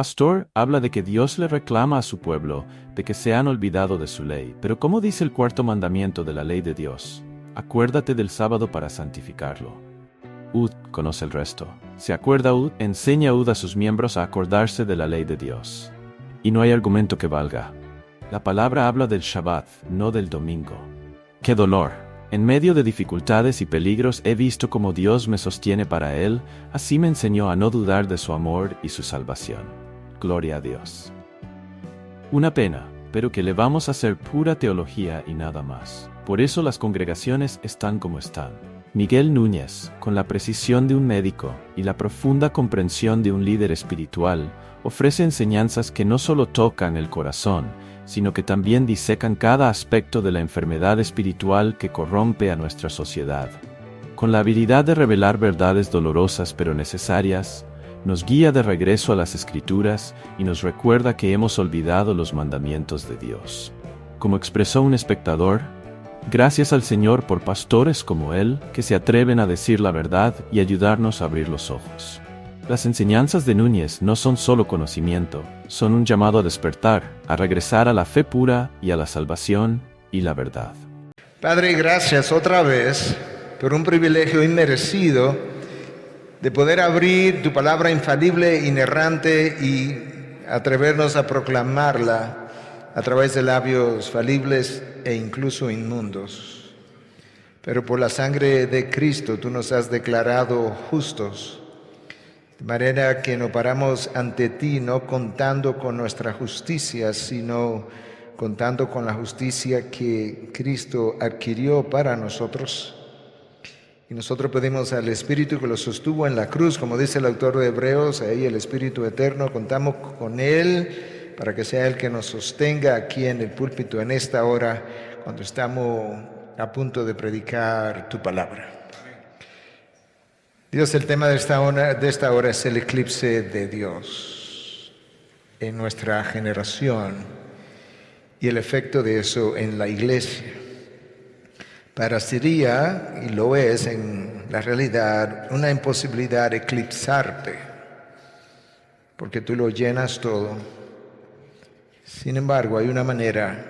pastor habla de que Dios le reclama a su pueblo de que se han olvidado de su ley. Pero ¿cómo dice el cuarto mandamiento de la ley de Dios? Acuérdate del sábado para santificarlo. Ud conoce el resto. ¿Se acuerda Ud? Enseña Ud a sus miembros a acordarse de la ley de Dios. Y no hay argumento que valga. La palabra habla del Shabbat, no del domingo. ¡Qué dolor! En medio de dificultades y peligros he visto cómo Dios me sostiene para Él, así me enseñó a no dudar de su amor y su salvación. Gloria a Dios. Una pena, pero que le vamos a hacer pura teología y nada más. Por eso las congregaciones están como están. Miguel Núñez, con la precisión de un médico y la profunda comprensión de un líder espiritual, ofrece enseñanzas que no solo tocan el corazón, sino que también disecan cada aspecto de la enfermedad espiritual que corrompe a nuestra sociedad. Con la habilidad de revelar verdades dolorosas pero necesarias, nos guía de regreso a las Escrituras y nos recuerda que hemos olvidado los mandamientos de Dios. Como expresó un espectador, gracias al Señor por pastores como él que se atreven a decir la verdad y ayudarnos a abrir los ojos. Las enseñanzas de Núñez no son solo conocimiento, son un llamado a despertar, a regresar a la fe pura y a la salvación y la verdad. Padre, gracias otra vez por un privilegio inmerecido de poder abrir tu palabra infalible, inerrante y atrevernos a proclamarla a través de labios falibles e incluso inmundos. Pero por la sangre de Cristo tú nos has declarado justos, de manera que no paramos ante ti no contando con nuestra justicia, sino contando con la justicia que Cristo adquirió para nosotros. Y nosotros pedimos al Espíritu que lo sostuvo en la cruz, como dice el autor de Hebreos, ahí el Espíritu Eterno, contamos con Él para que sea Él que nos sostenga aquí en el púlpito en esta hora, cuando estamos a punto de predicar tu palabra. Dios, el tema de esta hora es el eclipse de Dios en nuestra generación y el efecto de eso en la iglesia. Parecería, y lo es en la realidad, una imposibilidad eclipsarte, porque tú lo llenas todo. Sin embargo, hay una manera,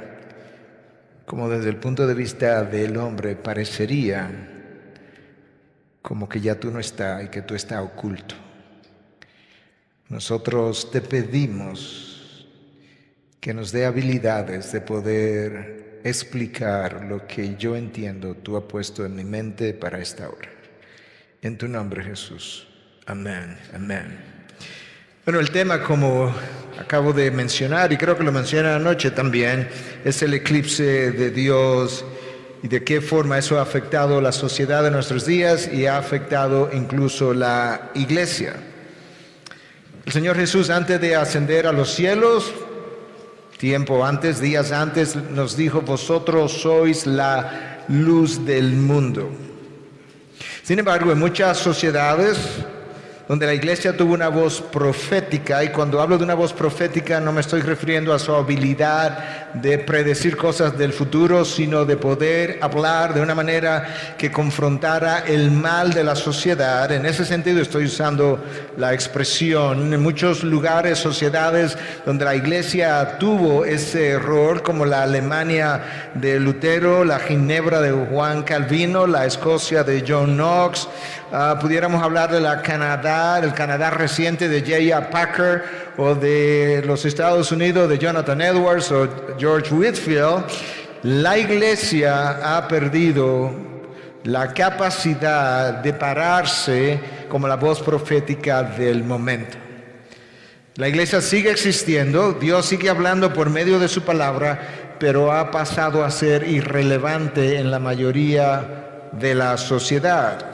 como desde el punto de vista del hombre, parecería como que ya tú no estás y que tú estás oculto. Nosotros te pedimos que nos dé habilidades de poder explicar lo que yo entiendo tú has puesto en mi mente para esta hora. En tu nombre, Jesús. Amén. Amén. Bueno, el tema, como acabo de mencionar, y creo que lo mencioné anoche también, es el eclipse de Dios y de qué forma eso ha afectado la sociedad de nuestros días y ha afectado incluso la iglesia. El Señor Jesús, antes de ascender a los cielos, tiempo antes, días antes, nos dijo: vosotros sois la luz del mundo. Sin embargo, en muchas sociedades donde la iglesia tuvo una voz profética, y cuando hablo de una voz profética no me estoy refiriendo a su habilidad de predecir cosas del futuro, sino de poder hablar de una manera que confrontara el mal de la sociedad. En ese sentido estoy usando la expresión. En muchos lugares, sociedades donde la iglesia tuvo ese error, como la Alemania de Lutero, la Ginebra de Juan Calvino, la Escocia de John Knox, pudiéramos hablar de el Canadá reciente de J.I. Packer, o de los Estados Unidos de Jonathan Edwards o George Whitefield. La iglesia ha perdido la capacidad de pararse como la voz profética del momento. La iglesia sigue existiendo, Dios sigue hablando por medio de su palabra, pero ha pasado a ser irrelevante en la mayoría de la sociedad.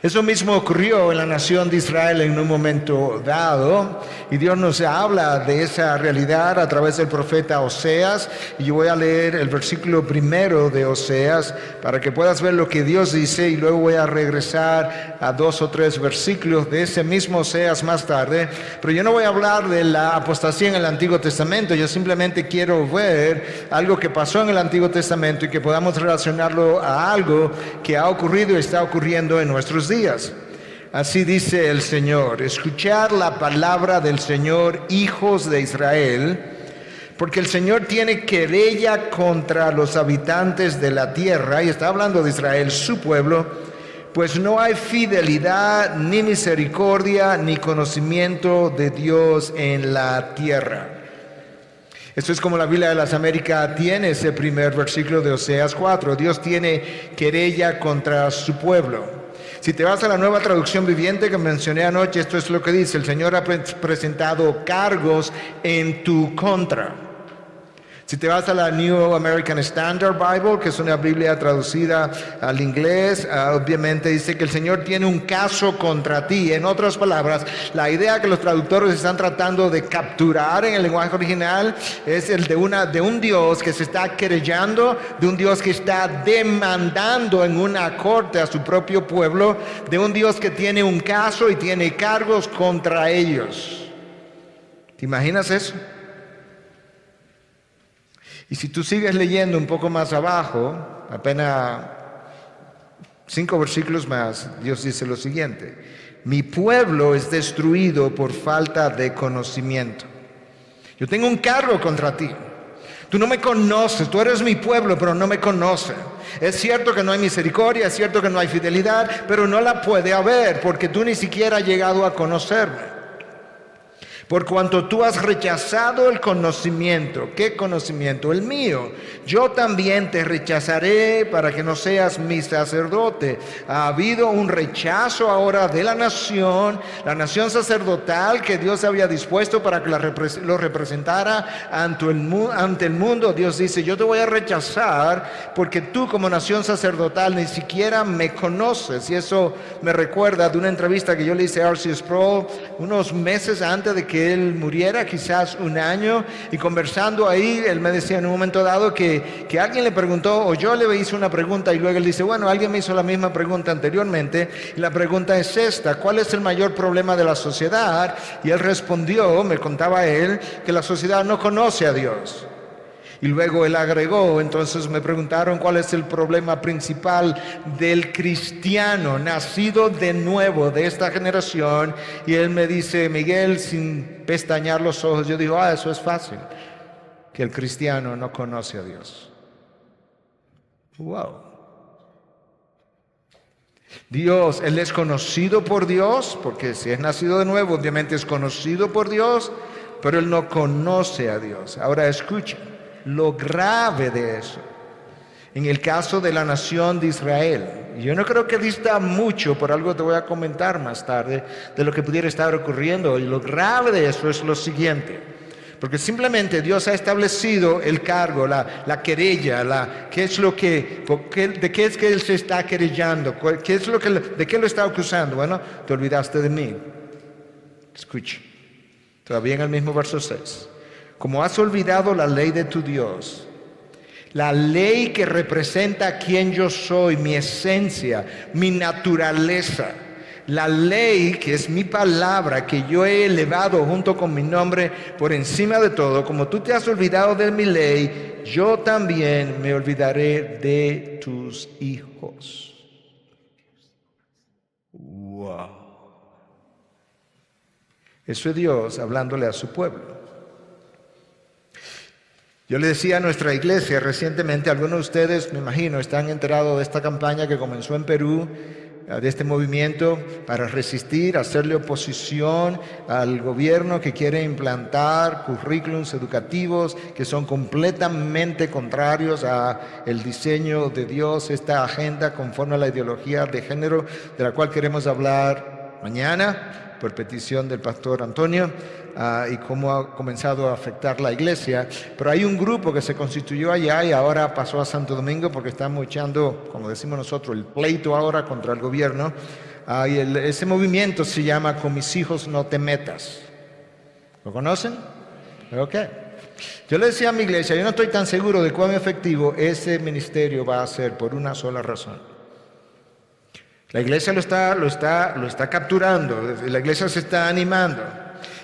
Eso mismo ocurrió en la nación de Israel en un momento dado, y Dios nos habla de esa realidad a través del profeta Oseas. Y yo voy a leer el versículo primero de Oseas para que puedas ver lo que Dios dice, y luego voy a regresar a 2 o 3 versículos de ese mismo Oseas más tarde. Pero yo no voy a hablar de la apostasía en el Antiguo Testamento, yo simplemente quiero ver algo que pasó en el Antiguo Testamento y que podamos relacionarlo a algo que ha ocurrido y está ocurriendo en nuestros días. Así dice el Señor: escuchad la palabra del Señor, hijos de Israel, porque el Señor tiene querella contra los habitantes de la tierra, y está hablando de Israel, su pueblo, pues no hay fidelidad, ni misericordia, ni conocimiento de Dios en la tierra. Esto es como la Biblia de las Américas tiene ese primer versículo de Oseas 4. Dios tiene querella contra su pueblo. Si te vas a la Nueva Traducción Viviente que mencioné anoche, esto es lo que dice: el Señor ha presentado cargos en tu contra. Si te vas a la New American Standard Bible, que es una Biblia traducida al inglés, obviamente dice que el Señor tiene un caso contra ti. En otras palabras, la idea que los traductores están tratando de capturar en el lenguaje original es el de un Dios que se está querellando, de un Dios que está demandando en una corte a su propio pueblo, de un Dios que tiene un caso y tiene cargos contra ellos. ¿Te imaginas eso? Y si tú sigues leyendo un poco más abajo, apenas 5 versículos más, Dios dice lo siguiente: mi pueblo es destruido por falta de conocimiento. Yo tengo un cargo contra ti. Tú no me conoces, tú eres mi pueblo, pero no me conoces. Es cierto que no hay misericordia, es cierto que no hay fidelidad, pero no la puede haber porque tú ni siquiera has llegado a conocerme. Por cuanto tú has rechazado el conocimiento. ¿Qué conocimiento? El mío. Yo también te rechazaré para que no seas mi sacerdote. Ha habido un rechazo ahora de la nación sacerdotal que Dios había dispuesto para que lo representara ante el mundo. Dios dice: yo te voy a rechazar porque tú como nación sacerdotal ni siquiera me conoces. Y eso me recuerda de una entrevista que yo le hice a R.C. Sproul unos meses antes de que él muriera, quizás un año, y conversando ahí, él me decía en un momento dado que alguien le preguntó, o yo le hice una pregunta, y luego él dice: bueno, alguien me hizo la misma pregunta anteriormente, y la pregunta es esta: ¿cuál es el mayor problema de la sociedad? Y él respondió, me contaba él, que la sociedad no conoce a Dios. Y luego él agregó, entonces me preguntaron cuál es el problema principal del cristiano nacido de nuevo de esta generación. Y él me dice: Miguel, sin pestañear los ojos, yo digo: eso es fácil, que el cristiano no conoce a Dios. Wow. Dios, él es conocido por Dios, porque si es nacido de nuevo, obviamente es conocido por Dios, pero él no conoce a Dios. Ahora escuchen lo grave de eso. En el caso de la nación de Israel, yo no creo que dista mucho, por algo te voy a comentar más tarde, de lo que pudiera estar ocurriendo. Y lo grave de eso es lo siguiente: porque simplemente Dios ha establecido el cargo, la querella, ¿qué es lo de qué es que Él se está querellando? ¿De qué lo está acusando? Bueno, te olvidaste de mí. Escucha, todavía en el mismo verso 6. Como has olvidado la ley de tu Dios, la ley que representa quién yo soy, mi esencia, mi naturaleza, la ley que es mi palabra, que yo he elevado junto con mi nombre por encima de todo, como tú te has olvidado de mi ley, yo también me olvidaré de tus hijos. Wow. Eso es Dios hablándole a su pueblo. Yo le decía a nuestra iglesia recientemente, algunos de ustedes, me imagino, están enterados de esta campaña que comenzó en Perú, de este movimiento para resistir, hacerle oposición al gobierno que quiere implantar currículums educativos que son completamente contrarios al diseño de Dios, esta agenda conforme a la ideología de género de la cual queremos hablar mañana por petición del pastor Antonio, y cómo ha comenzado a afectar la iglesia. Pero hay un grupo que se constituyó allá y ahora pasó a Santo Domingo porque estamos echando, como decimos nosotros, el pleito ahora contra el gobierno. Y ese movimiento se llama Con mis hijos no te metas. ¿Lo conocen? Ok. Yo le decía a mi iglesia, yo no estoy tan seguro de cuán efectivo ese ministerio va a ser por una sola razón. La iglesia lo está capturando, la iglesia se está animando.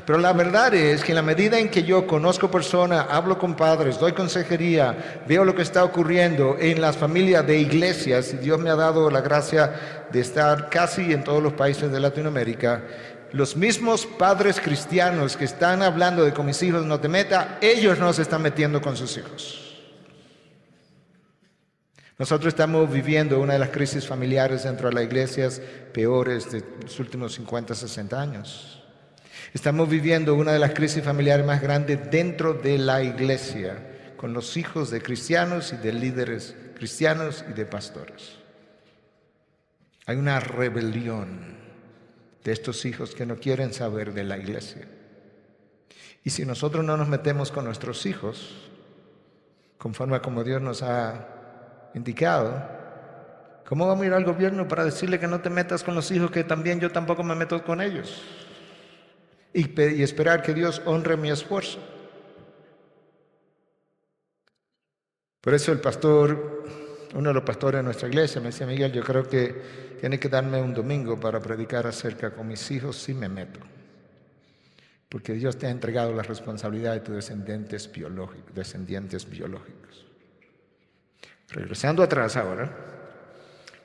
Pero la verdad es que en la medida en que yo conozco personas, hablo con padres, doy consejería, veo lo que está ocurriendo en las familias de iglesias, y Dios me ha dado la gracia de estar casi en todos los países de Latinoamérica, los mismos padres cristianos que están hablando de con mis hijos no te meta, ellos no se están metiendo con sus hijos. Nosotros estamos viviendo una de las crisis familiares dentro de las iglesias peores de los últimos 50, 60 años. Estamos viviendo una de las crisis familiares más grandes dentro de la iglesia, con los hijos de cristianos y de líderes cristianos y de pastores. Hay una rebelión de estos hijos que no quieren saber de la iglesia. Y si nosotros no nos metemos con nuestros hijos, conforme a como Dios nos ha indicado, ¿cómo vamos a ir al gobierno para decirle que no te metas con los hijos que también yo tampoco me meto con ellos? Y esperar que Dios honre mi esfuerzo. Por eso el pastor, uno de los pastores de nuestra iglesia, me decía: Miguel, yo creo que tiene que darme un domingo para predicar acerca con mis hijos si me meto. Porque Dios te ha entregado la responsabilidad de tus descendientes biológicos. Regresando atrás ahora,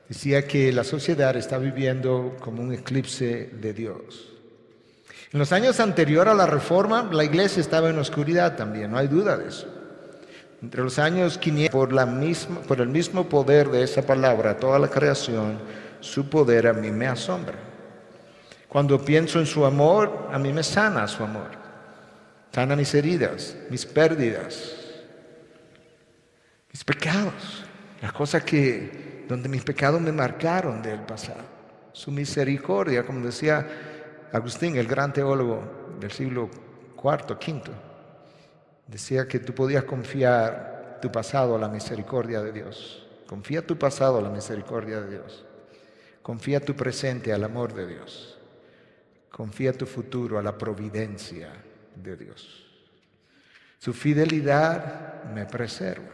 decía que la sociedad está viviendo como un eclipse de Dios. En los años anteriores a la Reforma, la iglesia estaba en oscuridad también, no hay duda de eso. Entre los años 500, por el mismo poder de esa palabra, toda la creación, su poder a mí me asombra. Cuando pienso en su amor, a mí me sana su amor. Sana mis heridas, mis pérdidas, mis pecados, las cosas donde mis pecados me marcaron del pasado. Su misericordia, como decía Agustín, el gran teólogo del siglo IV, V, decía que tú podías confiar tu pasado a la misericordia de Dios. Confía tu pasado a la misericordia de Dios. Confía tu presente al amor de Dios. Confía tu futuro a la providencia de Dios. Su fidelidad me preserva.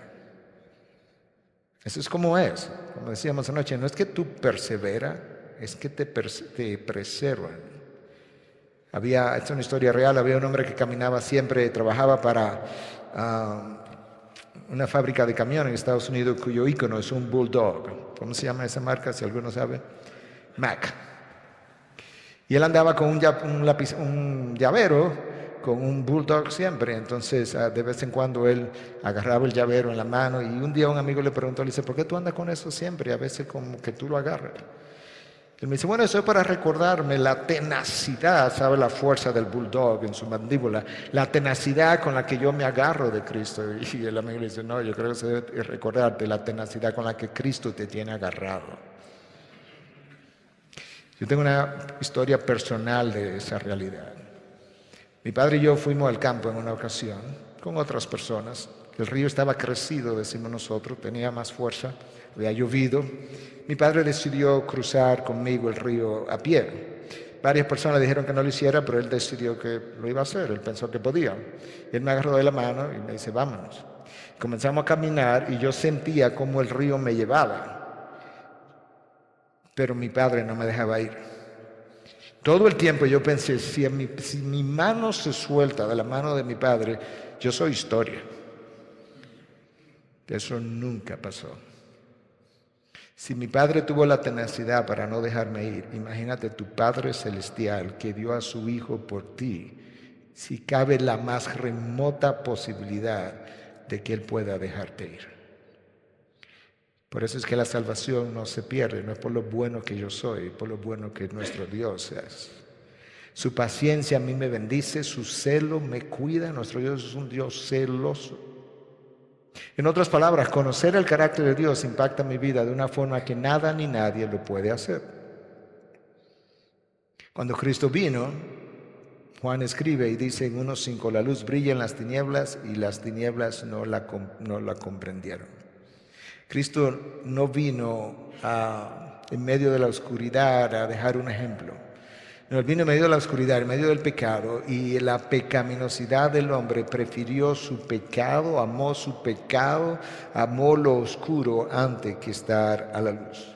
Eso es como decíamos anoche, no es que tú perseveras, es que te preservan. Esta es una historia real, había un hombre que caminaba siempre, trabajaba para una fábrica de camiones en Estados Unidos cuyo ícono es un bulldog. ¿Cómo se llama esa marca? Si alguno sabe. Mac. Y él andaba con un llavero con un bulldog siempre. Entonces, de vez en cuando él agarraba el llavero en la mano y un día un amigo le preguntó, le dice: ¿por qué tú andas con eso siempre? A veces como que tú lo agarras. Él me dice: bueno, eso es para recordarme la tenacidad, ¿sabe? La fuerza del bulldog en su mandíbula, la tenacidad con la que yo me agarro de Cristo. Y el amigo le dice: no, yo creo que se debe recordarte la tenacidad con la que Cristo te tiene agarrado. Yo tengo una historia personal de esa realidad. Mi padre y yo fuimos al campo en una ocasión con otras personas. El río estaba crecido, decimos nosotros, tenía más fuerza, había llovido. Mi padre decidió cruzar conmigo el río a pie. Varias personas le dijeron que no lo hiciera, pero él decidió que lo iba a hacer, él pensó que podía. Él me agarró de la mano y me dice: vámonos. Comenzamos a caminar y yo sentía cómo el río me llevaba. Pero mi padre no me dejaba ir. Todo el tiempo yo pensé: si mi mano se suelta de la mano de mi padre, yo soy historia. Eso nunca pasó. Si mi padre tuvo la tenacidad para no dejarme ir, imagínate tu Padre Celestial que dio a su Hijo por ti, si cabe la más remota posibilidad de que Él pueda dejarte ir. Por eso es que la salvación no se pierde, no es por lo bueno que yo soy, por lo bueno que nuestro Dios es. Su paciencia a mí me bendice, su celo me cuida, nuestro Dios es un Dios celoso. En otras palabras, conocer el carácter de Dios impacta mi vida de una forma que nada ni nadie lo puede hacer. Cuando Cristo vino, Juan escribe y dice en 1:5, la luz brilla en las tinieblas y las tinieblas no la comprendieron. Cristo no vino en medio de la oscuridad a dejar un ejemplo. No, Él vino en medio de la oscuridad, en medio del pecado, y la pecaminosidad del hombre prefirió su pecado, amó su pecado, amó lo oscuro antes que estar a la luz.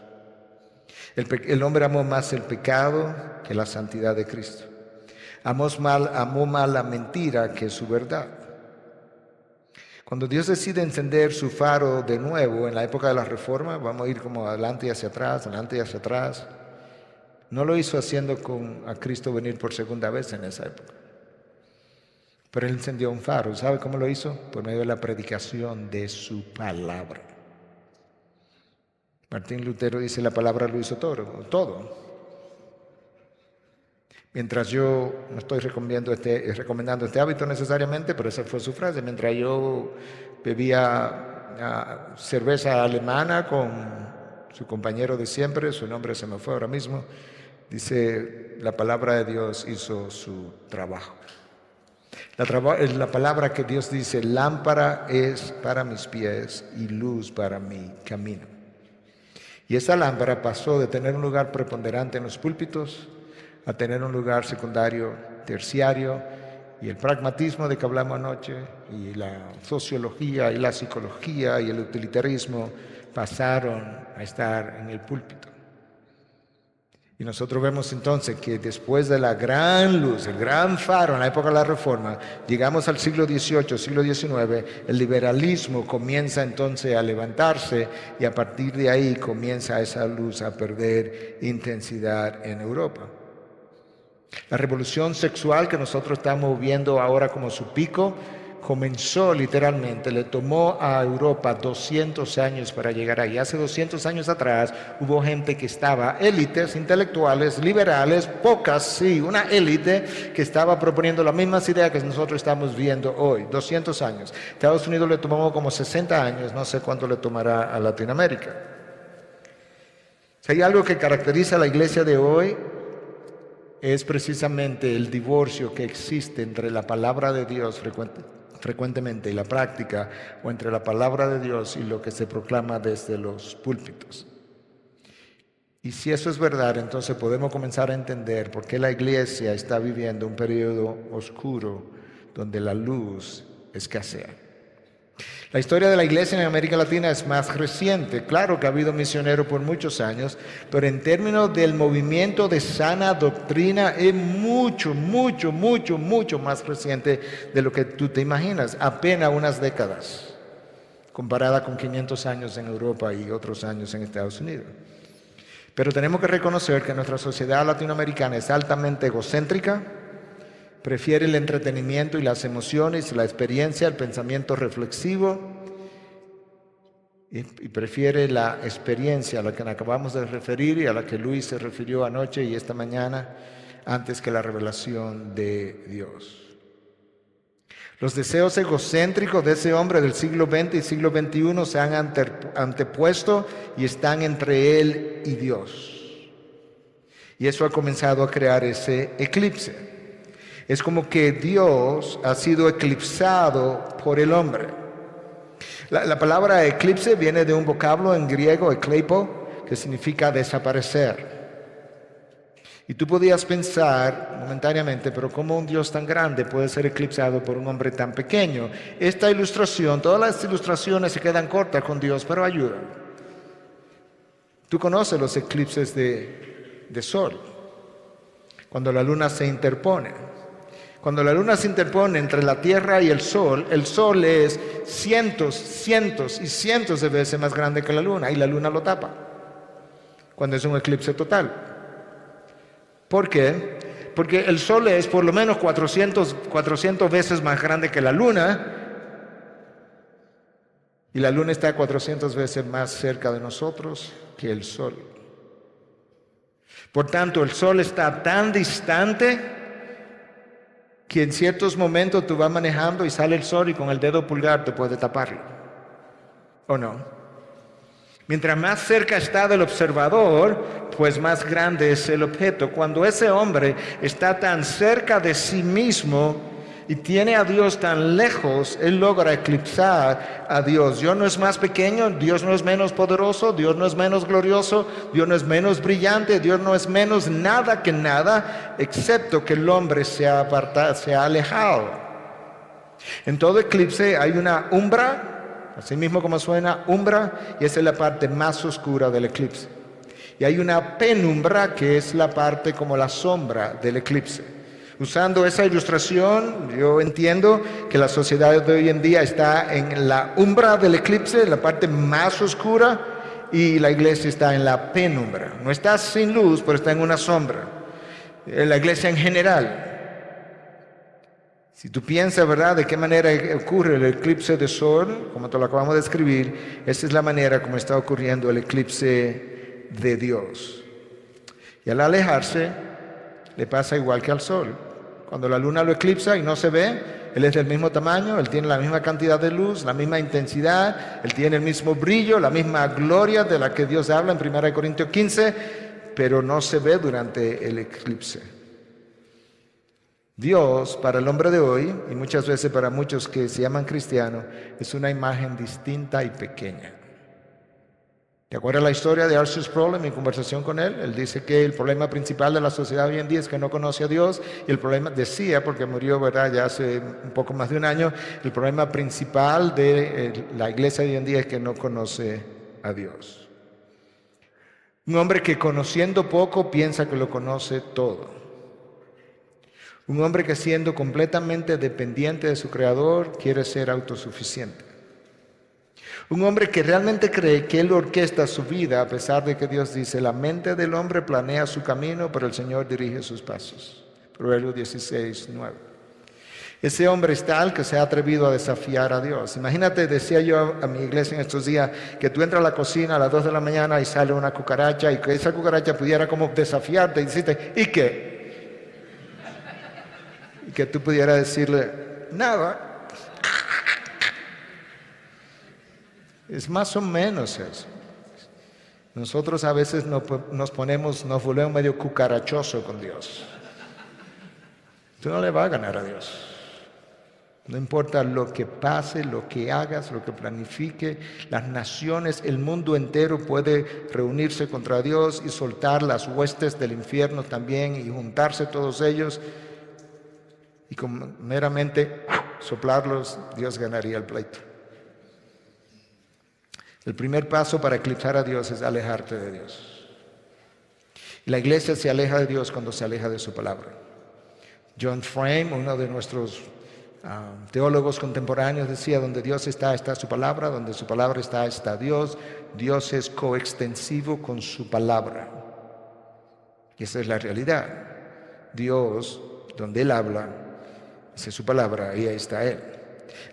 El hombre amó más el pecado que la santidad de Cristo. Amó más la mentira que su verdad. Cuando Dios decide encender su faro de nuevo en la época de la Reforma, vamos a ir como adelante y hacia atrás, adelante y hacia atrás. No lo hizo haciendo a Cristo venir por segunda vez en esa época. Pero Él encendió un faro. ¿Sabe cómo lo hizo? Por medio de la predicación de su palabra. Martín Lutero dice, la palabra lo hizo todo. Mientras yo no estoy recomendando este hábito necesariamente, pero esa fue su frase. Mientras yo bebía cerveza alemana con su compañero de siempre, su nombre se me fue ahora mismo, dice, la palabra de Dios hizo su trabajo. La palabra que Dios dice, lámpara es para mis pies y luz para mi camino. Y esa lámpara pasó de tener un lugar preponderante en los púlpitos a tener un lugar secundario, terciario, y el pragmatismo de que hablamos anoche, y la sociología, y la psicología, y el utilitarismo pasaron a estar en el púlpito. Y nosotros vemos entonces que después de la gran luz, el gran faro en la época de la Reforma, llegamos al siglo XVIII, siglo XIX, el liberalismo comienza entonces a levantarse y a partir de ahí comienza esa luz a perder intensidad en Europa. La revolución sexual que nosotros estamos viendo ahora como su pico comenzó literalmente, le tomó a Europa 200 años para llegar ahí. Hace 200 años atrás hubo gente que estaba, élites intelectuales, liberales, pocas, sí, una élite que estaba proponiendo las mismas ideas que nosotros estamos viendo hoy, 200 años. Estados Unidos le tomó como 60 años, no sé cuánto le tomará a Latinoamérica. Si hay algo que caracteriza a la iglesia de hoy, es precisamente el divorcio que existe entre la palabra de Dios frecuentemente y la práctica, o entre la palabra de Dios y lo que se proclama desde los púlpitos. Y si eso es verdad, entonces podemos comenzar a entender por qué la iglesia está viviendo un periodo oscuro donde la luz escasea. La historia de la iglesia en América Latina es más reciente. Claro que ha habido misioneros por muchos años, pero en términos del movimiento de sana doctrina es mucho más reciente de lo que tú te imaginas. Apenas unas décadas, comparada con 500 años en Europa y otros años en Estados Unidos. Pero tenemos que reconocer que nuestra sociedad latinoamericana es altamente egocéntrica, prefiere el entretenimiento y las emociones, la experiencia, el pensamiento reflexivo y prefiere la experiencia a la que nos acabamos de referir y a la que Luis se refirió anoche y esta mañana antes que la revelación de Dios. Los deseos egocéntricos de ese hombre del siglo XX y siglo XXI se han antepuesto y están entre él y Dios. Y eso ha comenzado a crear ese eclipse. Es como que Dios ha sido eclipsado por el hombre. La palabra eclipse viene de un vocablo en griego, ekleipo, que significa desaparecer. Y tú podías pensar momentáneamente, pero ¿cómo un Dios tan grande puede ser eclipsado por un hombre tan pequeño? Esta ilustración, todas las ilustraciones se quedan cortas con Dios, pero ayudan. Tú conoces los eclipses de sol, cuando la luna se interpone. Cuando la luna se interpone entre la Tierra y el Sol es cientos y cientos de veces más grande que la luna y la luna lo tapa cuando es un eclipse total. ¿Por qué? Porque el Sol es por lo menos 400 veces más grande que la luna y la luna está 400 veces más cerca de nosotros que el Sol. Por tanto, el Sol está tan distante que en ciertos momentos tú vas manejando y sale el sol y con el dedo pulgar te puede taparlo. ¿O no? Mientras más cerca está del observador, pues más grande es el objeto. Cuando ese hombre está tan cerca de sí mismo y tiene a Dios tan lejos, él logra eclipsar a Dios. Dios no es más pequeño, Dios no es menos poderoso, Dios no es menos glorioso, Dios no es menos brillante, Dios no es menos nada que nada, excepto que el hombre se ha apartado, se ha alejado. En todo eclipse hay una umbra, así mismo como suena, umbra, y esa es la parte más oscura del eclipse. Y hay una penumbra que es la parte como la sombra del eclipse. Usando esa ilustración, yo entiendo que la sociedad de hoy en día está en la umbra del eclipse, la parte más oscura, y la iglesia está en la penumbra. No está sin luz, pero está en una sombra. La iglesia en general. Si tú piensas, ¿verdad?, de qué manera ocurre el eclipse de sol, como te lo acabamos de describir, esa es la manera como está ocurriendo el eclipse de Dios. Y al alejarse, le pasa igual que al sol. Cuando la luna lo eclipsa y no se ve, él es del mismo tamaño, él tiene la misma cantidad de luz, la misma intensidad, él tiene el mismo brillo, la misma gloria de la que Dios habla en 1 Corintios 15, pero no se ve durante el eclipse. Dios, para el hombre de hoy, y muchas veces para muchos que se llaman cristianos, es una imagen distinta y pequeña. ¿Te acuerdas la historia de Arthur Sproul en mi conversación con él? Él dice que el problema principal de la sociedad hoy en día es que no conoce a Dios, y el problema, decía, porque murió, ¿verdad?, ya hace un poco más de un año, el problema principal de la iglesia hoy en día es que no conoce a Dios. Un hombre que conociendo poco piensa que lo conoce todo. Un hombre que siendo completamente dependiente de su Creador quiere ser autosuficiente. Un hombre que realmente cree que él orquesta su vida a pesar de que Dios dice, la mente del hombre planea su camino, pero el Señor dirige sus pasos. Proverbios 16:9. Ese hombre es tal que se ha atrevido a desafiar a Dios. Imagínate, decía yo a mi iglesia en estos días, que tú entras a la cocina a las 2 de la mañana y sale una cucaracha y que esa cucaracha pudiera como desafiarte y decirte, ¿y qué? Y que tú pudieras decirle, nada. Es más o menos eso. Nosotros a veces nos volvemos medio cucarachoso con Dios. Tú no le vas a ganar a Dios. No importa lo que pase, lo que hagas, lo que planifique, las naciones, el mundo entero puede reunirse contra Dios y soltar las huestes del infierno también y juntarse todos ellos y con meramente soplarlos, Dios ganaría el pleito. El primer paso para eclipsar a Dios es alejarte de Dios. Y la iglesia se aleja de Dios cuando se aleja de su palabra. John Frame, uno de nuestros teólogos contemporáneos, decía, donde Dios está, está su palabra, donde su palabra está, está Dios. Dios es coextensivo con su palabra. Y esa es la realidad. Dios, donde Él habla, esa es su palabra y ahí está Él.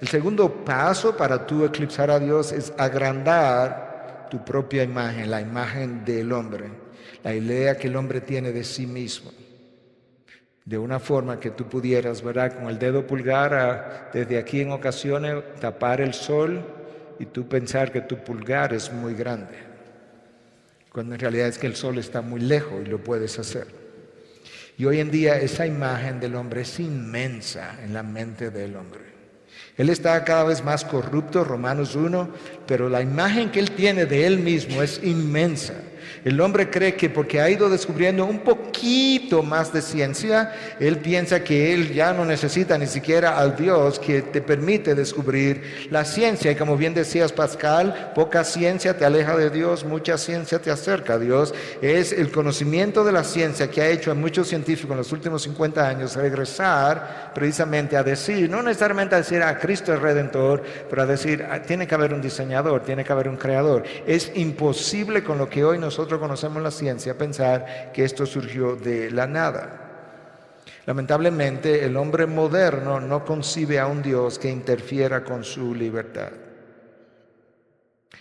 El segundo paso para tú eclipsar a Dios es agrandar tu propia imagen, la imagen del hombre, la idea que el hombre tiene de sí mismo. De una forma que tú pudieras, ¿verdad?, con el dedo pulgar desde aquí en ocasiones tapar el sol y tú pensar que tu pulgar es muy grande, cuando en realidad es que el sol está muy lejos y lo puedes hacer. Y hoy en día esa imagen del hombre es inmensa en la mente del hombre. Él está cada vez más corrupto, Romanos 1, pero la imagen que él tiene de él mismo es inmensa. El hombre cree que porque ha ido descubriendo un poquito más de ciencia, él piensa que él ya no necesita ni siquiera al Dios que te permite descubrir la ciencia. Y como bien decías, Pascal, poca ciencia te aleja de Dios, mucha ciencia te acerca a Dios. Es el conocimiento de la ciencia que ha hecho a muchos científicos en los últimos 50 años regresar precisamente a decir, no necesariamente a decir, Cristo es Redentor, pero a decir, tiene que haber un diseñador, tiene que haber un creador. Es imposible con lo que hoy nosotros conocemos la ciencia pensar que esto surgió de la nada. Lamentablemente, el hombre moderno no concibe a un Dios que interfiera con su libertad.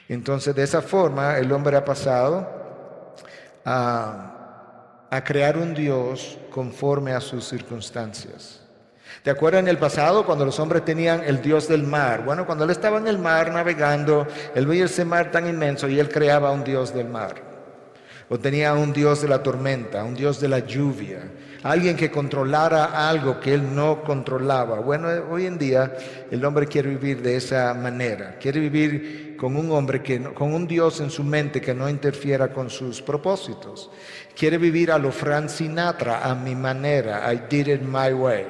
Entonces, de esa forma, el hombre ha pasado a crear un Dios conforme a sus circunstancias. ¿Te acuerdas en el pasado cuando los hombres tenían el Dios del mar? Bueno, cuando él estaba en el mar navegando, él veía ese mar tan inmenso y él creaba un Dios del mar. O tenía un Dios de la tormenta, un Dios de la lluvia, alguien que controlara algo que él no controlaba. Bueno, hoy en día el hombre quiere vivir de esa manera. Quiere vivir con un hombre, con un Dios en su mente que no interfiera con sus propósitos. Quiere vivir a lo Frank Sinatra, a mi manera. I did it my way.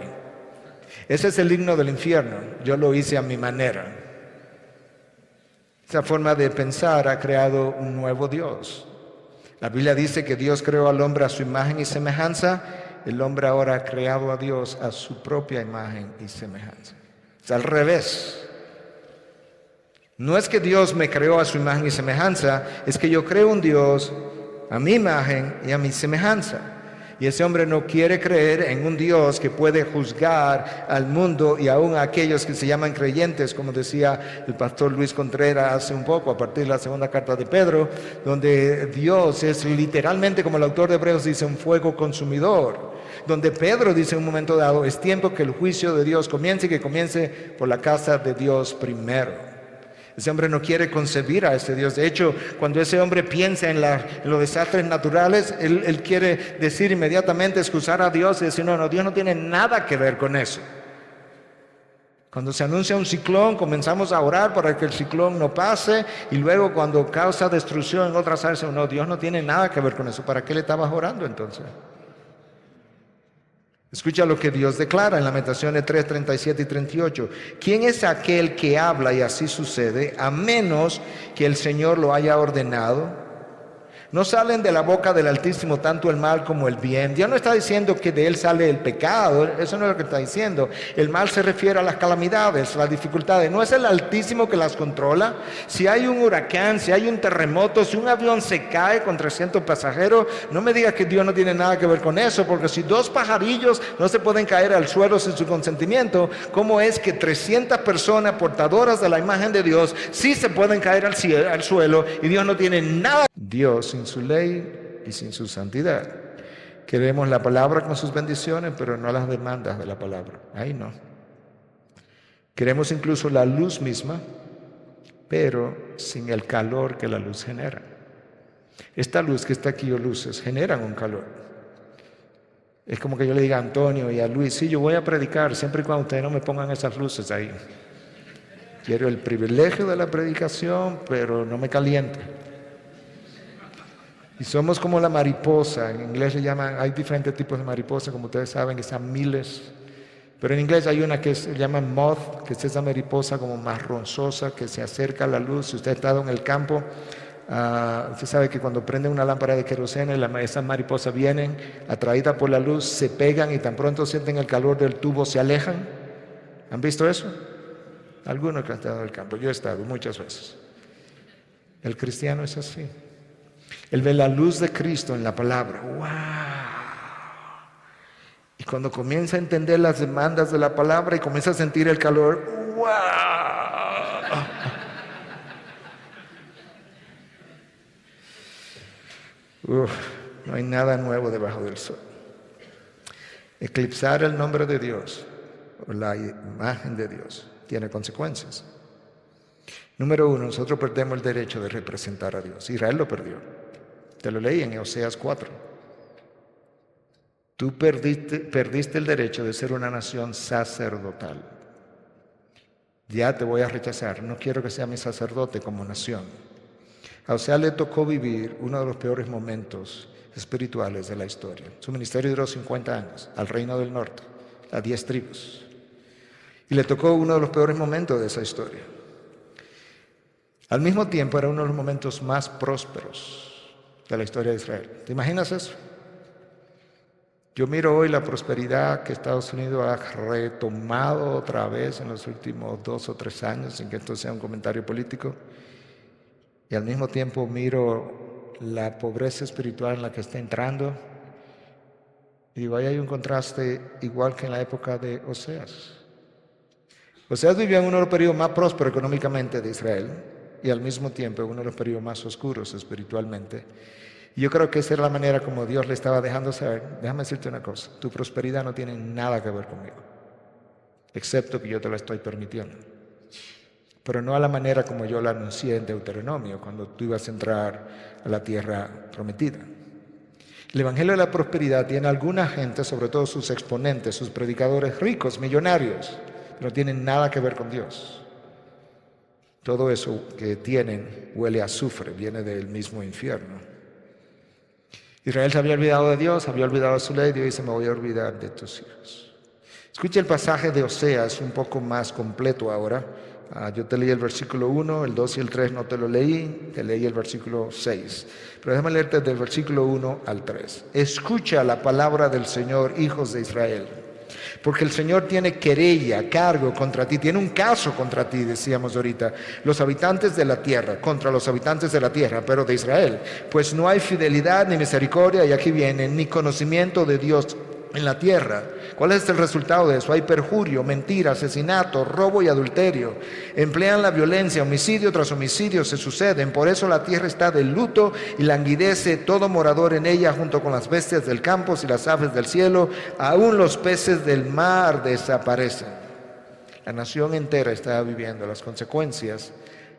Ese es el himno del infierno. Yo lo hice a mi manera. Esa forma de pensar ha creado un nuevo Dios. La Biblia dice que Dios creó al hombre a su imagen y semejanza el hombre ahora ha creado a Dios a su propia imagen y semejanza. Es al revés. No es que Dios me creó a su imagen y semejanza, es que yo creo un Dios a mi imagen y a mi semejanza. Y ese hombre no quiere creer en un Dios que puede juzgar al mundo y aún a aquellos que se llaman creyentes, como decía el pastor Luis Contreras hace un poco, a partir de la segunda carta de Pedro, donde Dios es literalmente, como el autor de Hebreos dice, un fuego consumidor. Donde Pedro dice en un momento dado, es tiempo que el juicio de Dios comience y que comience por la casa de Dios primero. Ese hombre no quiere concebir a ese Dios. De hecho, cuando ese hombre piensa en los desastres naturales, él quiere decir inmediatamente, excusar a Dios y decir, no, Dios no tiene nada que ver con eso. Cuando se anuncia un ciclón, comenzamos a orar para que el ciclón no pase, y luego cuando causa destrucción en otras áreas, no, Dios no tiene nada que ver con eso. ¿Para qué le estabas orando entonces? Escucha lo que Dios declara en Lamentaciones 3, 37 y 38. ¿Quién es aquel que habla y así sucede, a menos que el Señor lo haya ordenado? No salen de la boca del Altísimo tanto el mal como el bien. Dios no está diciendo que de él sale el pecado, eso no es lo que está diciendo. El mal se refiere a las calamidades, las dificultades. No es el Altísimo que las controla. Si hay un huracán, si hay un terremoto, si un avión se cae con 300 pasajeros, no me digas que Dios no tiene nada que ver con eso, porque si 2 pajarillos no se pueden caer al suelo sin su consentimiento, ¿cómo es que 300 personas portadoras de la imagen de Dios sí se pueden caer al suelo y Dios no tiene nada? Dios sin su ley y sin su santidad. Queremos la palabra con sus bendiciones, pero no las demandas de la palabra. Ahí no. Queremos incluso la luz misma, pero sin el calor que la luz genera. Esta luz que está aquí o luces generan un calor. Es como que yo le diga a Antonio y a Luis, sí, yo voy a predicar siempre y cuando ustedes no me pongan esas luces ahí. Quiero el privilegio de la predicación, pero no me caliente. Y somos como la mariposa, en inglés le llaman, hay diferentes tipos de mariposa, como ustedes saben, que están miles. Pero en inglés hay una que se llama moth, que es esa mariposa como marronzosa, que se acerca a la luz. Si usted ha estado en el campo, usted sabe que cuando prende una lámpara de queroseno, esas mariposas vienen atraídas por la luz, se pegan y tan pronto sienten el calor del tubo, se alejan. ¿Han visto eso? Algunos que han estado en el campo, yo he estado muchas veces. El cristiano es así. Él ve la luz de Cristo en la palabra. ¡Wow! Y cuando comienza a entender las demandas de la palabra y comienza a sentir el calor, ¡wow! No hay nada nuevo debajo del sol. Eclipsar el nombre de Dios o la imagen de Dios tiene consecuencias. Número 1, nosotros perdemos el derecho de representar a Dios. Israel lo perdió. Te lo leí en Oseas 4. Tú perdiste el derecho de ser una nación sacerdotal. Ya te voy a rechazar. No quiero que sea mi sacerdote como nación. A Oseas le tocó vivir uno de los peores momentos espirituales de la historia. Su ministerio duró 50 años, al reino del norte, a 10 tribus. Y le tocó uno de los peores momentos de esa historia. Al mismo tiempo era uno de los momentos más prósperos de la historia de Israel. ¿Te imaginas eso? Yo miro hoy la prosperidad que Estados Unidos ha retomado otra vez en los últimos 2 o 3 años, sin que esto sea un comentario político, y al mismo tiempo miro la pobreza espiritual en la que está entrando, y digo, ahí hay un contraste igual que en la época de Oseas. Oseas vivía en uno de los periodos más prósperos económicamente de Israel, y al mismo tiempo uno de los periodos más oscuros espiritualmente. Y yo creo que esa era la manera como Dios le estaba dejando saber, déjame decirte una cosa, tu prosperidad no tiene nada que ver conmigo, excepto que yo te la estoy permitiendo. Pero no a la manera como yo la anuncié en Deuteronomio, cuando tú ibas a entrar a la tierra prometida. El Evangelio de la Prosperidad tiene alguna gente, sobre todo sus exponentes, sus predicadores ricos, millonarios, pero no tienen nada que ver con Dios. Todo eso que tienen huele a azufre, viene del mismo infierno. Israel se había olvidado de Dios, había olvidado de su ley, Dios dice, me voy a olvidar de tus hijos. Escuche el pasaje de Oseas un poco más completo ahora, Yo te leí el versículo 1, el 2 y el 3 no te lo leí, te leí el versículo 6. Pero déjame leerte del versículo 1 al 3. Escucha la palabra del Señor, hijos de Israel, porque el Señor tiene querella, cargo contra ti, tiene un caso contra ti, decíamos ahorita, los habitantes de la tierra, contra los habitantes de la tierra, pero de Israel, pues no hay fidelidad ni misericordia, y aquí viene, ni conocimiento de Dios en la tierra. ¿Cuál es el resultado de eso? Hay perjurio, mentira, asesinato, robo y adulterio. Emplean la violencia, homicidio tras homicidio se suceden. Por eso la tierra está de luto y languidece todo morador en ella, junto con las bestias del campo y las aves del cielo. Aún los peces del mar desaparecen. La nación entera está viviendo las consecuencias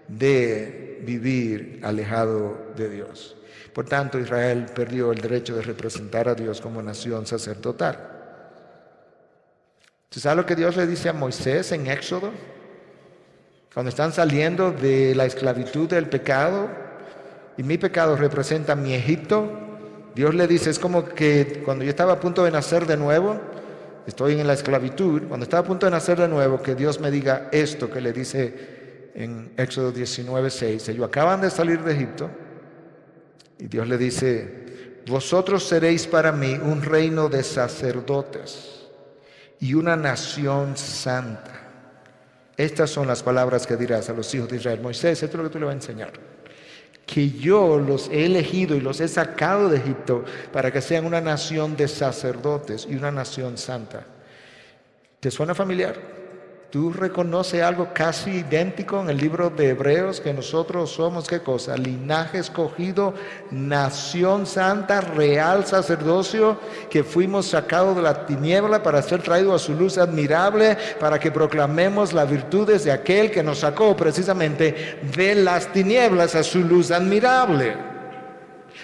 de vivir alejado de Dios. Por tanto, Israel perdió el derecho de representar a Dios como nación sacerdotal. ¿Tú sabes lo que Dios le dice a Moisés en Éxodo? Cuando están saliendo de la esclavitud del pecado, y mi pecado representa mi Egipto, Dios le dice, es como que cuando yo estaba a punto de nacer de nuevo, estoy en la esclavitud, cuando estaba a punto de nacer de nuevo, que Dios me diga esto que le dice en Éxodo 19:6. Ellos acaban de salir de Egipto, y Dios le dice, vosotros seréis para mí un reino de sacerdotes y una nación santa. Estas son las palabras que dirás a los hijos de Israel. Moisés, esto es lo que tú le vas a enseñar. Que yo los he elegido y los he sacado de Egipto para que sean una nación de sacerdotes y una nación santa. ¿Te suena familiar? ¿Tú reconoces algo casi idéntico en el libro de Hebreos? Que nosotros somos, ¿qué cosa? Linaje escogido, nación santa, real sacerdocio, que fuimos sacados de la tiniebla para ser traídos a su luz admirable, para que proclamemos las virtudes de aquel que nos sacó precisamente de las tinieblas a su luz admirable.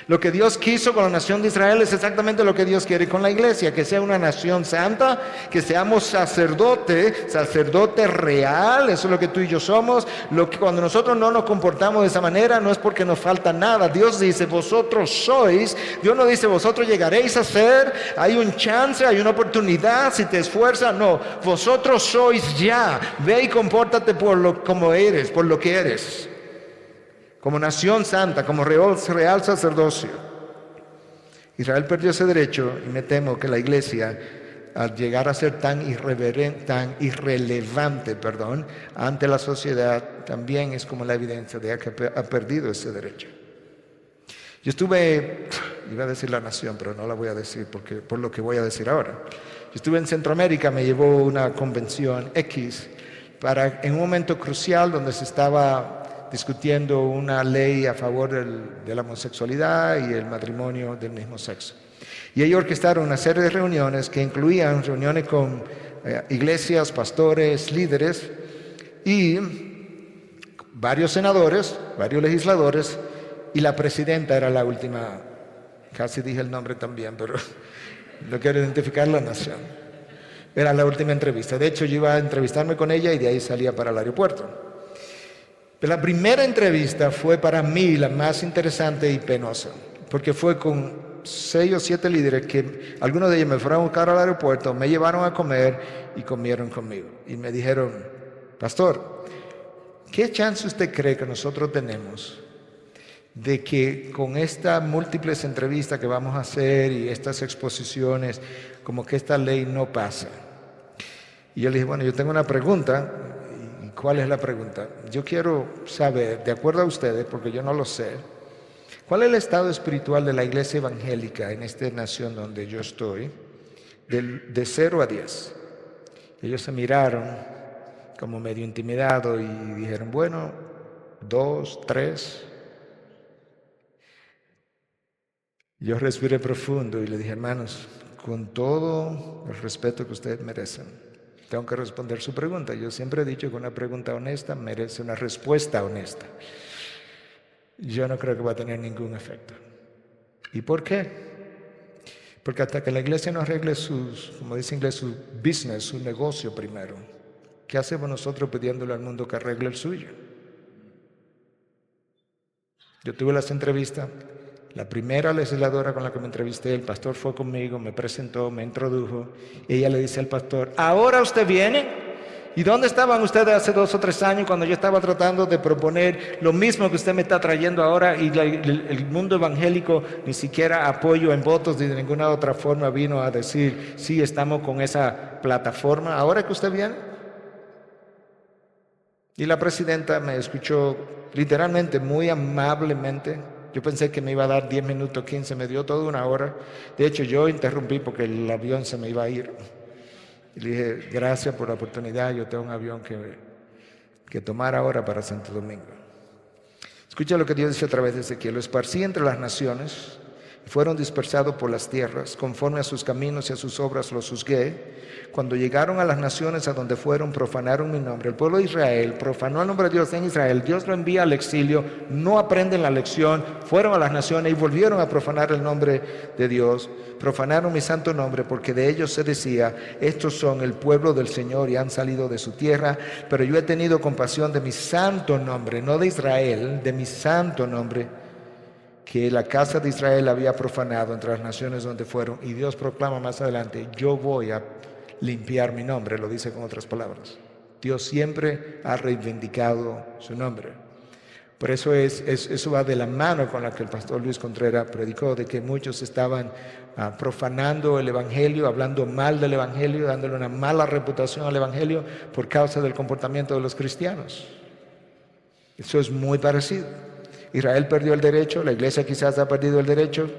Lo que Dios quiso con la nación de Israel es exactamente lo que Dios quiere con la iglesia, que sea una nación santa, que seamos sacerdote real, eso es lo que tú y yo somos. Lo que cuando nosotros no nos comportamos de esa manera no es porque nos falta nada. Dios dice, vosotros sois, Dios no dice, vosotros llegaréis a ser, hay un chance, hay una oportunidad, si te esfuerzas, no, vosotros sois ya, ve y compórtate como eres, por lo que eres. Como nación santa, como real sacerdocio. Israel perdió ese derecho y me temo que la iglesia, al llegar a ser tan irrelevante ante la sociedad, también es como la evidencia de que ha perdido ese derecho. Yo iba a decir la nación, pero no la voy a decir por lo que voy a decir ahora. Yo estuve en Centroamérica, me llevó una convención X en un momento crucial donde se estaba discutiendo una ley a favor de la homosexualidad y el matrimonio del mismo sexo. Y ellos orquestaron una serie de reuniones que incluían reuniones con iglesias, pastores, líderes y varios senadores, varios legisladores, y la presidenta era la última, casi dije el nombre también, pero no quiero identificar la nación. Era la última entrevista. De hecho, yo iba a entrevistarme con ella y de ahí salía para el aeropuerto. Pero la primera entrevista fue para mí la más interesante y penosa, porque fue con 6 o 7 líderes que algunos de ellos me fueron a buscar al aeropuerto, me llevaron a comer y comieron conmigo. Y me dijeron, pastor, ¿qué chance usted cree que nosotros tenemos de que con estas múltiples entrevistas que vamos a hacer y estas exposiciones, como que esta ley no pase? Y yo le dije, bueno, yo tengo una pregunta. ¿Cuál es la pregunta? Yo quiero saber, de acuerdo a ustedes, porque yo no lo sé, ¿cuál es el estado espiritual de la iglesia evangélica en esta nación donde yo estoy, de 0 a 10? Ellos se miraron como medio intimidados y dijeron, bueno, 2, 3. Yo respiré profundo y le dije, hermanos, con todo el respeto que ustedes merecen, tengo que responder su pregunta. Yo siempre he dicho que una pregunta honesta merece una respuesta honesta. Yo no creo que va a tener ningún efecto. ¿Y por qué? Porque hasta que la iglesia no arregle como dice en inglés, su business, su negocio primero, ¿qué hacemos nosotros pidiéndole al mundo que arregle el suyo? Yo tuve las entrevistas. La primera legisladora con la que me entrevisté, el pastor fue conmigo, me presentó, me introdujo. Ella le dice al pastor, ¿ahora usted viene? ¿Y dónde estaban ustedes hace 2 o 3 años cuando yo estaba tratando de proponer lo mismo que usted me está trayendo ahora y el mundo evangélico ni siquiera apoyo en votos ni de ninguna otra forma vino a decir, sí, estamos con esa plataforma? Ahora que usted viene. Y la presidenta me escuchó literalmente muy amablemente. Yo pensé que me iba a dar 10 minutos, 15, me dio toda 1 hora. De hecho, yo interrumpí porque el avión se me iba a ir. Y le dije, gracias por la oportunidad, yo tengo un avión que tomar ahora para Santo Domingo. Escucha lo que Dios dice a través de Ezequiel: lo esparcí entre las naciones, y fueron dispersados por las tierras, conforme a sus caminos y a sus obras los juzgué. Cuando llegaron a las naciones a donde fueron, profanaron mi nombre. El pueblo de Israel profanó el nombre de Dios en Israel. Dios lo envía al exilio, no aprenden la lección, fueron a las naciones y volvieron a profanar el nombre de Dios. Profanaron mi santo nombre, porque de ellos se decía, estos son el pueblo del Señor y han salido de su tierra. Pero yo he tenido compasión de mi santo nombre, no de Israel, de mi santo nombre, que la casa de Israel había profanado entre las naciones donde fueron. Y Dios proclama más adelante, yo voy a limpiar mi nombre, lo dice con otras palabras. Dios siempre ha reivindicado su nombre. Por eso eso va de la mano con la que el pastor Luis Contreras predicó, de que muchos estaban profanando el Evangelio, hablando mal del Evangelio, dándole una mala reputación al Evangelio por causa del comportamiento de los cristianos. Eso es muy parecido. Israel perdió el derecho, la iglesia quizás ha perdido el derecho,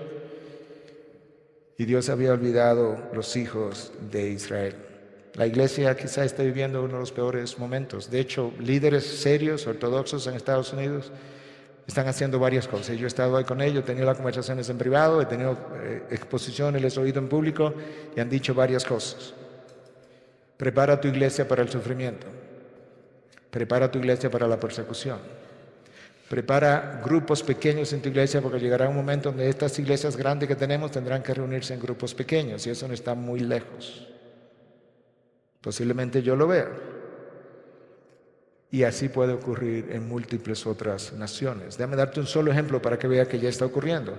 y Dios había olvidado los hijos de Israel. La iglesia quizás está viviendo uno de los peores momentos. De hecho, líderes serios, ortodoxos en Estados Unidos, están haciendo varias cosas. Yo he estado ahí con ellos, he tenido las conversaciones en privado, he tenido exposiciones, les he oído en público y han dicho varias cosas. Prepara tu iglesia para el sufrimiento. Prepara tu iglesia para la persecución. Prepara grupos pequeños en tu iglesia, porque llegará un momento donde estas iglesias grandes que tenemos tendrán que reunirse en grupos pequeños, y eso no está muy lejos. Posiblemente yo lo vea. Y así puede ocurrir en múltiples otras naciones. Déjame darte un solo ejemplo para que vea que ya está ocurriendo.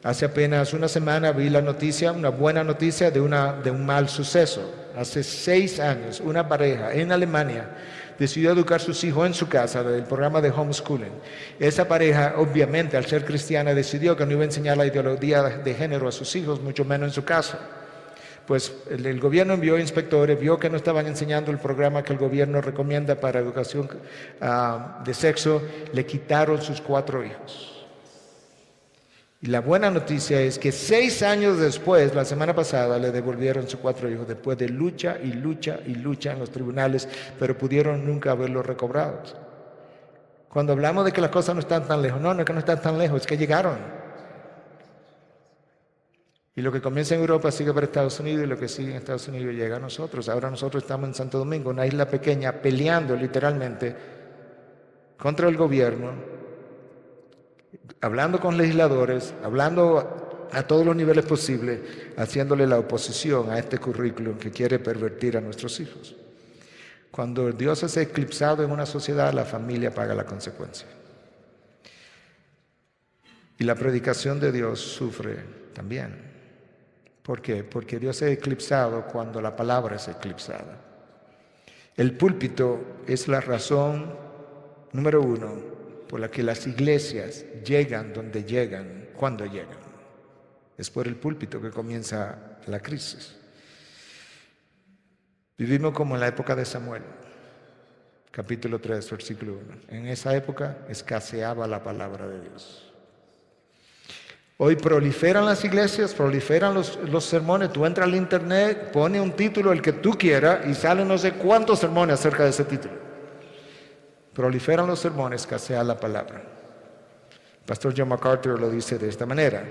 Hace apenas 1 semana vi la noticia, una buena noticia de un mal suceso. Hace 6 años, una pareja en Alemania decidió educar a sus hijos en su casa, del programa de homeschooling. Esa pareja, obviamente, al ser cristiana, decidió que no iba a enseñar la ideología de género a sus hijos, mucho menos en su casa. Pues el gobierno envió inspectores, vio que no estaban enseñando el programa que el gobierno recomienda para educación de sexo, le quitaron sus 4 hijos. Y la buena noticia es que 6 años después, la semana pasada, le devolvieron sus 4 hijos, después de lucha y lucha y lucha en los tribunales, pero pudieron nunca haberlos recobrado. Cuando hablamos de que las cosas no están tan lejos, no es que no están tan lejos, es que llegaron. Y lo que comienza en Europa sigue para Estados Unidos, y lo que sigue en Estados Unidos llega a nosotros. Ahora nosotros estamos en Santo Domingo, una isla pequeña, peleando literalmente contra el gobierno, hablando con legisladores, hablando a todos los niveles posibles, haciéndole la oposición a este currículum que quiere pervertir a nuestros hijos. Cuando Dios es eclipsado en una sociedad, la familia paga la consecuencia. Y la predicación de Dios sufre también. ¿Por qué? Porque Dios es eclipsado cuando la palabra es eclipsada. El púlpito es la razón número 1 por la que las iglesias llegan donde llegan, cuando llegan. Es por el púlpito que comienza la crisis. Vivimos como en la época de Samuel, capítulo 3, versículo 1. En esa época escaseaba la palabra de Dios. Hoy proliferan las iglesias, proliferan los sermones. Tú entras al internet, pone un título, el que tú quieras, y salen no sé cuántos sermones acerca de ese título. Proliferan los sermones, escasea la palabra. El pastor John MacArthur lo dice de esta manera: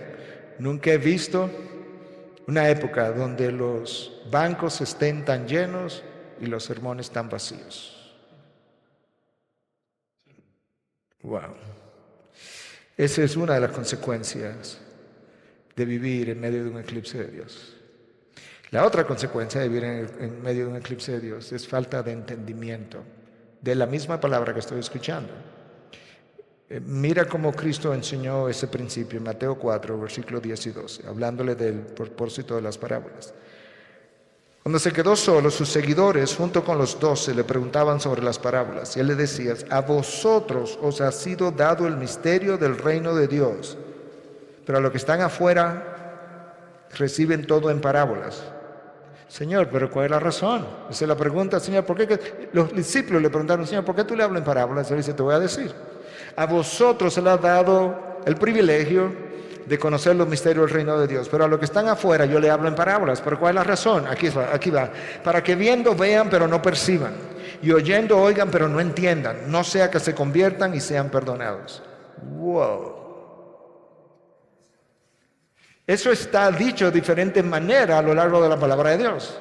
nunca he visto una época donde los bancos estén tan llenos y los sermones tan vacíos. Wow. Esa es una de las consecuencias de vivir en medio de un eclipse de Dios. La otra consecuencia de vivir en medio de un eclipse de Dios es falta de entendimiento de la misma palabra que estoy escuchando. Mira cómo Cristo enseñó ese principio en Mateo 4, versículos 10 y 12, hablándole del propósito de las parábolas. Cuando se quedó solo, sus seguidores, junto con los 12, le preguntaban sobre las parábolas. Y él le decía: a vosotros os ha sido dado el misterio del reino de Dios, pero a los que están afuera reciben todo en parábolas. Señor, pero ¿cuál es la razón? Esa es la pregunta, Señor. ¿Por qué? Los discípulos le preguntaron: Señor, ¿por qué tú le hablas en parábolas? Él dice: te voy a decir. A vosotros se les ha dado el privilegio de conocer los misterios del reino de Dios, pero a los que están afuera yo le hablo en parábolas. ¿Pero cuál es la razón? Aquí va. Para que viendo vean pero no perciban, y oyendo oigan pero no entiendan, no sea que se conviertan y sean perdonados. Wow. Eso está dicho de diferentes maneras a lo largo de la palabra de Dios.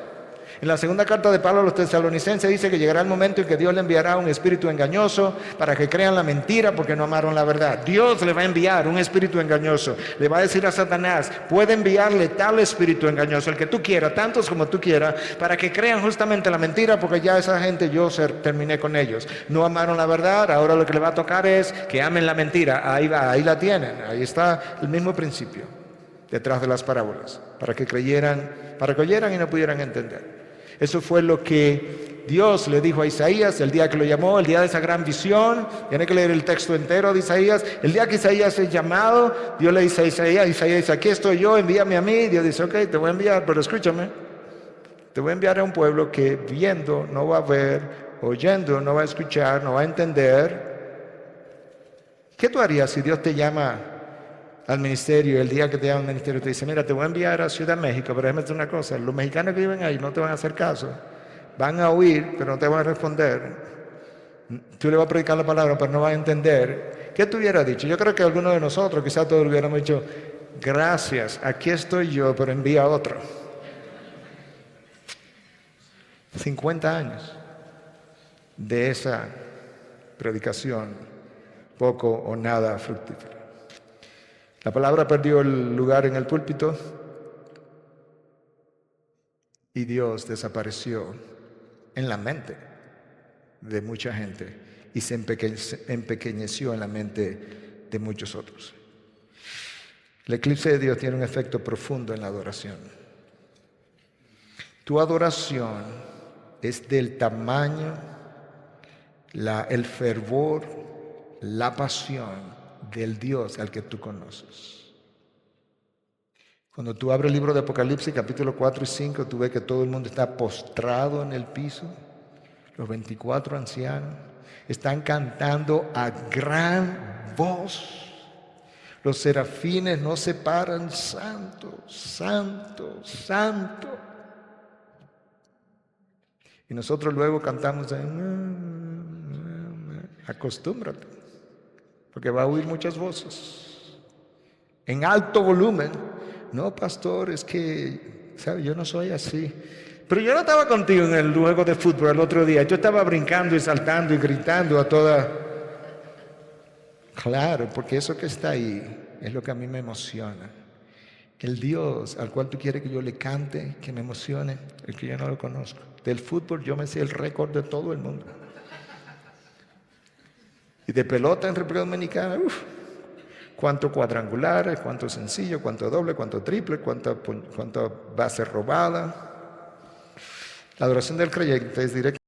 En la segunda carta de Pablo a los tesalonicenses dice que llegará el momento en que Dios le enviará un espíritu engañoso para que crean la mentira porque no amaron la verdad. Dios le va a enviar un espíritu engañoso. Le va a decir a Satanás: puede enviarle tal espíritu engañoso, el que tú quieras, tantos como tú quieras, para que crean justamente la mentira, porque ya esa gente yo terminé con ellos. No amaron la verdad, ahora lo que le va a tocar es que amen la mentira. Ahí va, ahí la tienen. Ahí está el mismo principio detrás de las parábolas, para que creyeran, para que oyeran y no pudieran entender. Eso fue lo que Dios le dijo a Isaías el día que lo llamó, el día de esa gran visión. Tiene que leer el texto entero de Isaías. El día que Isaías es llamado, Dios le dice a Isaías dice: aquí estoy yo, envíame a mí. Dios dice: ok, te voy a enviar, pero escúchame, te voy a enviar a un pueblo que viendo no va a ver, oyendo no va a escuchar, no va a entender. ¿Qué tú harías si Dios te llama al ministerio? El día que te llama al ministerio te dice: mira, te voy a enviar a Ciudad México, pero déjame decir una cosa: los mexicanos que viven ahí no te van a hacer caso, van a oír pero no te van a responder, tú le vas a predicar la palabra pero no van a entender. ¿Qué te hubiera dicho? Yo creo que algunos de nosotros, quizás todos hubiéramos dicho: gracias, aquí estoy yo, pero envía a otro. 50 años de esa predicación, poco o nada fructífera. La palabra perdió el lugar en el púlpito y Dios desapareció en la mente de mucha gente y se empequeñeció en la mente de muchos otros. El eclipse de Dios tiene un efecto profundo en la adoración. Tu adoración es del tamaño, el fervor, la pasión del Dios al que tú conoces. Cuando tú abres el libro de Apocalipsis, capítulo 4 y 5, tú ves que todo el mundo está postrado en el piso. Los 24 ancianos están cantando a gran voz. Los serafines no se paran: santo, santo, santo. Y nosotros luego cantamos: acostúmbrate, porque va a oír muchas voces en alto volumen. No, pastor, es que, ¿sabe? Yo no soy así. Pero yo no estaba contigo en el juego de fútbol el otro día. Yo estaba brincando y saltando y gritando a toda. Claro, porque eso que está ahí es lo que a mí me emociona. El Dios al cual tú quieres que yo le cante, que me emocione, el que yo no lo conozco. Del fútbol yo me sé el récord de todo el mundo. Y de pelota en República Dominicana, cuánto cuadrangulares, cuánto sencillo, cuánto doble, cuánto triple, cuánta base robada. La adoración del creyente es directa.